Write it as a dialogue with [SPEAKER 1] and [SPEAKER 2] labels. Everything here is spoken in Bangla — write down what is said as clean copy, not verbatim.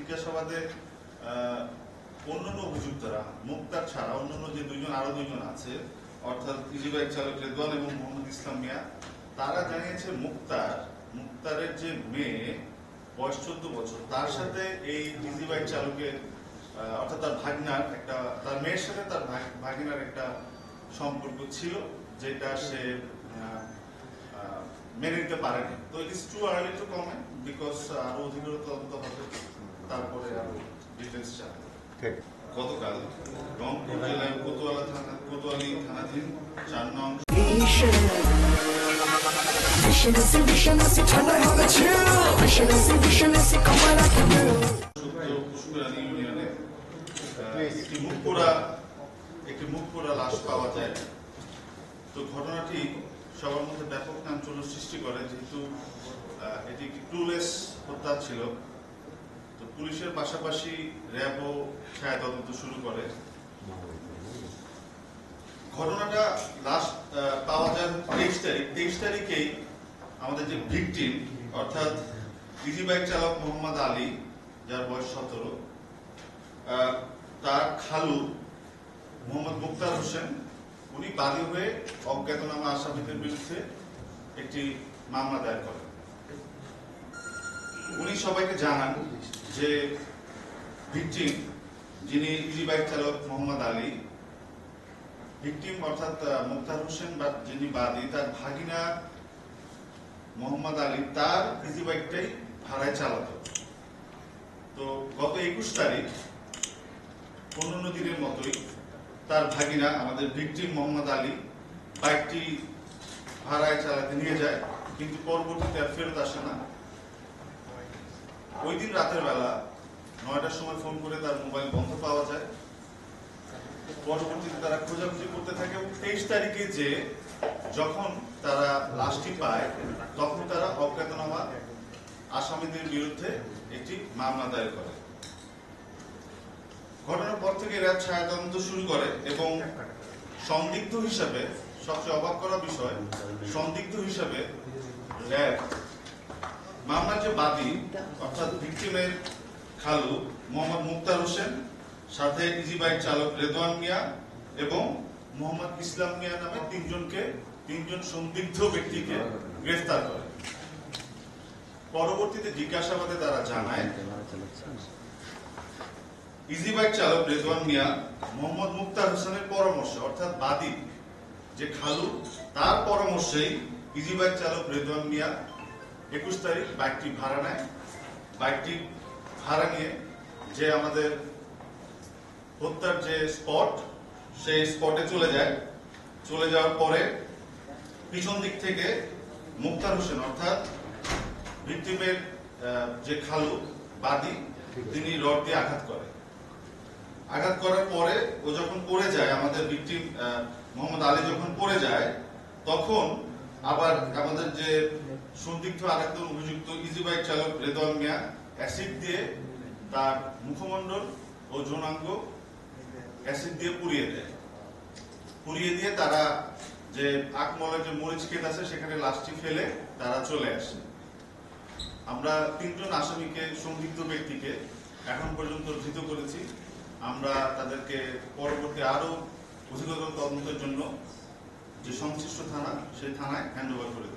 [SPEAKER 1] জিজ্ঞাসাবাদে অন্যান্য অভিযুক্তরা মুক্তার ছাড়া অন্যান্য যে আরো দুইজন আছে, অর্থাৎ ইজি বাইক চালক রেদওয়ান এবং মোহাম্মদ ইসলাম মিয়া, তারা জানিয়েছে মুক্তারের যে মেয়ে বয়স 14 বছর, তার সাথে এই ইজি বাইক চালকের অর্থাৎ তার মেয়ের সাথে তার ভাগিনার একটা সম্পর্ক ছিল, যেটা সে মেনে নিতে পারেনি। তো it is too early two comment, because আরো অধিকতর তদন্ত হবে, তারপরে আরো ডিটেলস জানবে। গতকাল রংপুর জেলার কোতোয়ালি থানাধীন 4 নং ইউনিয়নে একটি মুখপোড়া লাশ পাওয়া যায়। তো ঘটনাটি সবার মধ্যে ব্যাপক চাঞ্চল্য সৃষ্টি করে, যেহেতু এটি একটি ক্লুলেস হত্যা ছিল। তো পুলিশের পাশাপাশি র্যাবও ছায়া তদন্ত শুরু করে। ঘটনাটা লাশ পাওয়া যায় 23 তারিখেই আমাদের যে ভিকটিম অর্থাৎ ইজি বাইক চালক মোহাম্মদ আলী, যার বয়স 17, তার খালু মোহাম্মদ মুক্তার হোসেন, উনি বাদী হয়ে অজ্ঞাতনামা আসামিদের বিরুদ্ধে একটি মামলা দায়ের করেন। উনি সবাইকে জানান যে ভিকটিম, যিনি ইজি বাইক চালক মোহাম্মদ আলী, ভিকটিম অর্থাৎ মুক্তার হোসেন যিনি বাদী, তার ভাগিনা মোহাম্মদ আলী তার ইজি বাইকটাই ভাড়ায় চালাত। তো গত 21 তারিখ অন্যান্য দিনের মতোই তার ভাগিনা আমাদের ভিকটিম মোহাম্মদ আলী বাইকটি ভাড়ায় চালাতে নিয়ে যায়, কিন্তু পরবর্তীতে আর ফেরত আসে না। ওই দিন রাতের বেলা 9টার সময় ফোন করে তার মোবাইল বন্ধ পাওয়া যায়। পরবর্তীতে তারা খোঁজাখুঁজি করতে থাকে এবং 23 তারিখে যে যখন তারা লাশটি পায়, তখন তারা অজ্ঞাতনামা আসামিদের বিরুদ্ধে একটি মামলা দায়ের করে। ঘটনার পর থেকে র্যাব ছায়া তদন্ত শুরু করে এবং সন্দিগ্ধ হিসাবে, সবচেয়ে অবাক করা বিষয়, সন্দিগ্ধ হিসাবে র্যাব মামলার যে বাদী অর্থাৎ ভিকটিমের খালু মোহাম্মদ মুক্তার হোসেন, সাথে ইজি বাইক চালক রেদওয়ান মিয়া এবং মোহাম্মদ ইসলাম মিয়া নামে তিনজন সন্দিগ্ধ ব্যক্তিকে গ্রেফতার করে। পরবর্তীতে জিজ্ঞাসাবাদে তারা জানায় ইজি বাইক চালক রেদওয়ান মিয়া মোহাম্মদ মুক্তার হোসেনের পরামর্শে, অর্থাৎ বাদী যে খালু, তার পরামর্শেই ইজি বাইক চালক রেদওয়ান মিয়া 21 তারিখ বাইকটি ভাড়া নেয়। বাইকটি ভাড়া নিয়ে যে আমাদের হত্যার যে স্পট, সেই স্পটে চলে যাওয়ার পরে পিছন দিক থেকে মুক্তার হোসেন অর্থাৎ ভিকটিমের যে খালু বাদী, তিনি রড দিয়ে আঘাত করার পরে ও যখন পড়ে যায়, আমাদের ভিকটিম মোহাম্মদ আলী যখন পড়ে যায়, তখন আবার আমাদের যে সন্দিগ্ধ আরেকজন অভিযুক্ত ইজি বাইক চালক রেদওয়ান মিয়া অ্যাসিড দিয়ে তার মুখমণ্ডল ও যৌনাঙ্গ অ্যাসিড দিয়ে পুড়িয়ে দিয়ে তারা যে আকমলের যে মরিচ ক্ষেত আছে সেখানে লাশটি ফেলে তারা চলে আসে। আমরা 3 জন আসামিকে, সন্দিগ্ধ ব্যক্তিকে এখন পর্যন্ত ধৃত করেছি। আমরা তাদেরকে পরবর্তী আরো অধিকতর তদন্তের জন্য যে সংশ্লিষ্ট থানা, সেই থানায় হ্যান্ড ওভার করে